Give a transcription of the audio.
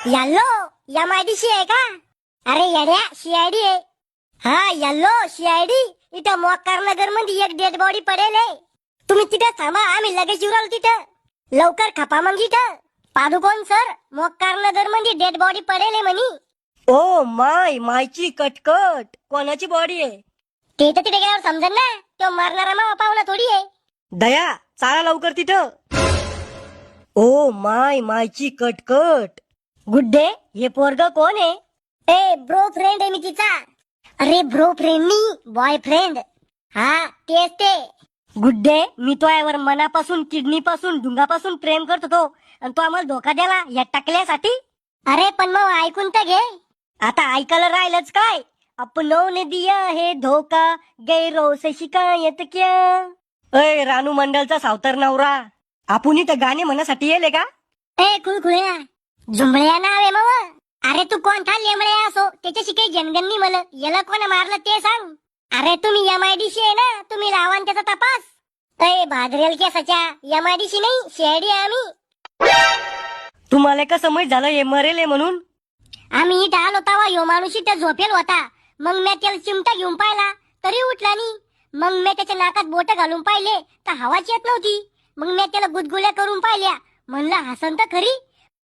Yellow MIDC आहे का? अरे येड्या सीआयडी आहे. हा यल्लो सीआयडी. इथं मोक्कार नगर मध्ये एक डेड बॉडी पडेल आहे. तुम्ही तिथं थांबा, आम्ही लगेच येऊ राहिलो तिथं. लवकर खपा मग इथं. पादुकोण सर, मोक्कार नगर मध्ये डेड बॉडी पडेल आहे म्हणी. ओ मायची कटकट. कोणाची बॉडी आहे? ते तर तिथे गेल्यावर समजेल ना. तो मारणारा मावा पाहुणा थोडी आहे. दया चाला लवकर तिथं. ओ मायची कटकट. गुड्डे हे पोरग कोण आहे? ए ब्रो फ्रेंड आहे मी तिचा. अरे ब्रो फ्रेंड नी बॉयफ्रेंड. हा तेच ते. गुड्डे मी तो यावर मनापासून किडनी पासून ढुंगापासून प्रेम करत होतो आणि तो आम्हाला धोका द्याला या टाकल्यासाठी. अरे पण मग ऐकून तर घे. आता ऐकायला राहिलंच काय? अपनों ने दिया है धोका, गैरों से शिकायत क्या. अय रानू मंडलचा सावतर नवरा, आपण इथं गाणे म्हणण्यासाठी येले का? ए खुळखुळ्या झुंबळ्या नाव आहे मग. अरे तू कोणता लेमळ्या असो, त्याच्याशी काही जनगणनी मला. याला कोण मारलं ते सांग. अरे तुम्ही एमआयडीसी आहे ना, तुम्ही लावा न त्याचा तपास. ए भादरेल केसाच्या एमआयडीसी नाही सीआयडी आहे आम्ही. तुम्हाला कसं माहित झालं हे मरेल म्हणून? आम्ही इथं आलो तवा ह्यो माणूस इथं झोपेल होता. मग मी त्याला चिमटा घेऊन पाहिला तरी उठला नाही. मग मी त्याच्या नाकात बोट घालून पाहिले तर हवाच येत नव्हती. मग मी त्याला गुदगुल्या करून पाहिल्या. म्हणलं हसन तर खरी,